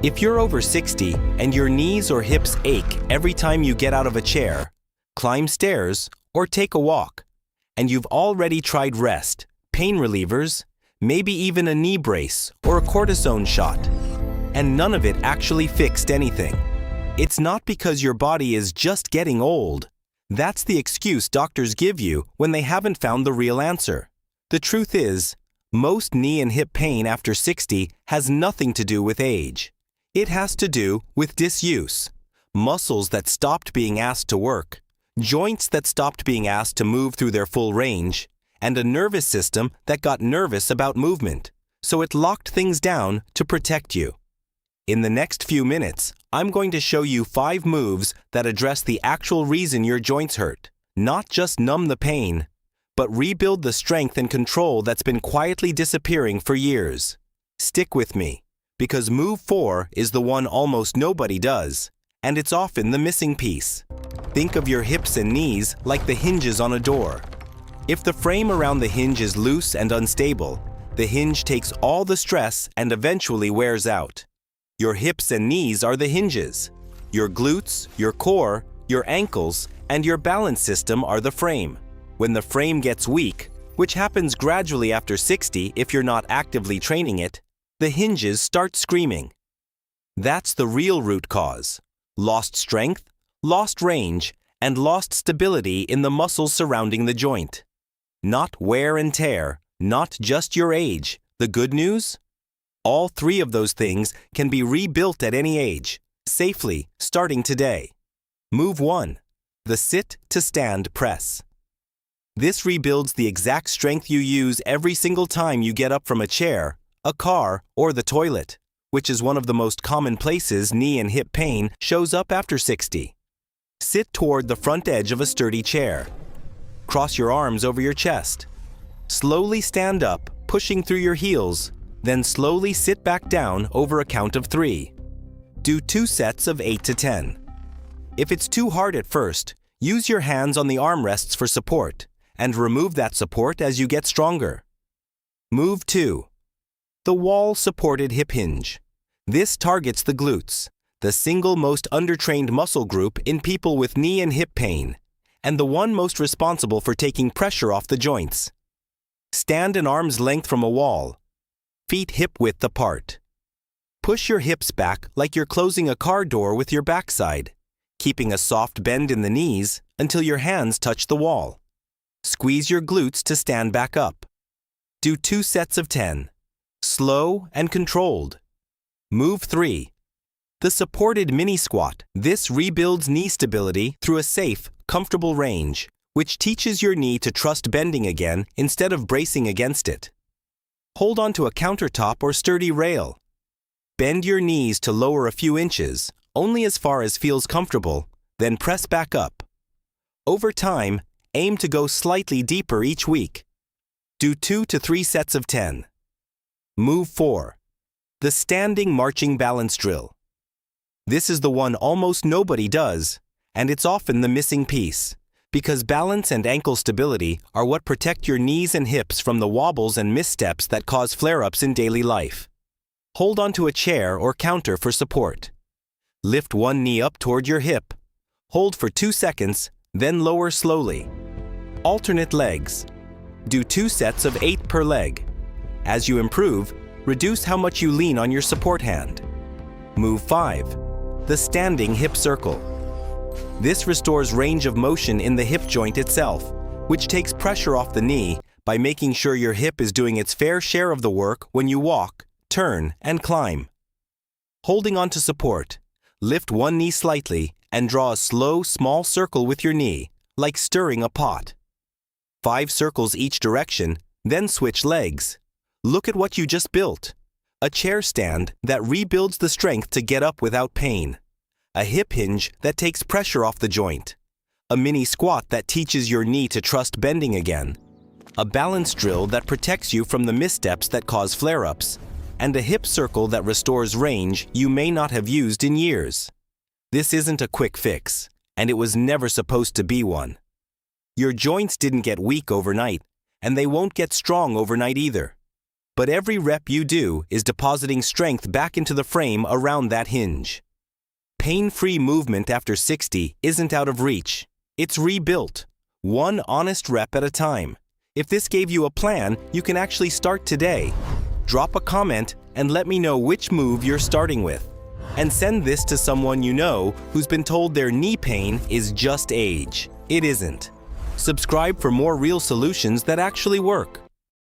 If you're over 60 and your knees or hips ache every time you get out of a chair, climb stairs, or take a walk, and you've already tried rest, pain relievers, maybe even a knee brace or a cortisone shot, and none of it actually fixed anything, it's not because your body is just getting old. That's the excuse doctors give you when they haven't found the real answer. The truth is, most knee and hip pain after 60 has nothing to do with age. It has to do with disuse, muscles that stopped being asked to work, joints that stopped being asked to move through their full range, and a nervous system that got nervous about movement, so it locked things down to protect you. In the next few minutes, I'm going to show you 5 moves that address the actual reason your joints hurt, not just numb the pain, but rebuild the strength and control that's been quietly disappearing for years. Stick with me, because move 4 is the one almost nobody does, and it's often the missing piece. Think of your hips and knees like the hinges on a door. If the frame around the hinge is loose and unstable, the hinge takes all the stress and eventually wears out. Your hips and knees are the hinges. Your glutes, your core, your ankles, and your balance system are the frame. When the frame gets weak, which happens gradually after 60 if you're not actively training it, the hinges start screaming. That's the real root cause. Lost strength, lost range, and lost stability in the muscles surrounding the joint. Not wear and tear, not just your age. The good news? All 3 of those things can be rebuilt at any age, safely, starting today. Move 1. The sit-to-stand press. This rebuilds the exact strength you use every single time you get up from a chair, a car, or the toilet, which is one of the most common places knee and hip pain shows up after 60. Sit toward the front edge of a sturdy chair. Cross your arms over your chest. Slowly stand up, pushing through your heels, then slowly sit back down over a count of 3. Do 2 sets of 8 to 10. If it's too hard at first, use your hands on the armrests for support, and remove that support as you get stronger. Move 2. The wall-supported hip hinge. This targets the glutes, the single most undertrained muscle group in people with knee and hip pain, and the one most responsible for taking pressure off the joints. Stand an arm's length from a wall, feet hip-width apart. Push your hips back like you're closing a car door with your backside, keeping a soft bend in the knees until your hands touch the wall. Squeeze your glutes to stand back up. Do 2 sets of 10. Slow and controlled. Move 3. The supported mini squat. This rebuilds knee stability through a safe, comfortable range, which teaches your knee to trust bending again instead of bracing against it. Hold onto a countertop or sturdy rail. Bend your knees to lower a few inches, only as far as feels comfortable, then press back up. Over time, aim to go slightly deeper each week. Do 2 to 3 sets of 10. Move 4. The standing marching balance drill. This is the one almost nobody does, and it's often the missing piece, because balance and ankle stability are what protect your knees and hips from the wobbles and missteps that cause flare-ups in daily life. Hold onto a chair or counter for support. Lift one knee up toward your hip. Hold for 2 seconds, then lower slowly. Alternate legs. Do 2 sets of 8 per leg. As you improve, reduce how much you lean on your support hand. Move 5. The standing hip circle. This restores range of motion in the hip joint itself, which takes pressure off the knee by making sure your hip is doing its fair share of the work when you walk, turn, and climb. Holding on to support, lift one knee slightly and draw a slow, small circle with your knee, like stirring a pot. 5 circles each direction, then switch legs. Look at what you just built. A chair stand that rebuilds the strength to get up without pain. A hip hinge that takes pressure off the joint. A mini squat that teaches your knee to trust bending again. A balance drill that protects you from the missteps that cause flare-ups. And a hip circle that restores range you may not have used in years. This isn't a quick fix, and it was never supposed to be one. Your joints didn't get weak overnight, and they won't get strong overnight either. but every rep you do is depositing strength back into the frame around that hinge. Pain-free movement after 60 isn't out of reach. It's rebuilt, one honest rep at a time. If this gave you a plan, you can actually start today. Drop a comment and let me know which move you're starting with. And send this to someone you know who's been told their knee pain is just age. It isn't. Subscribe for more real solutions that actually work.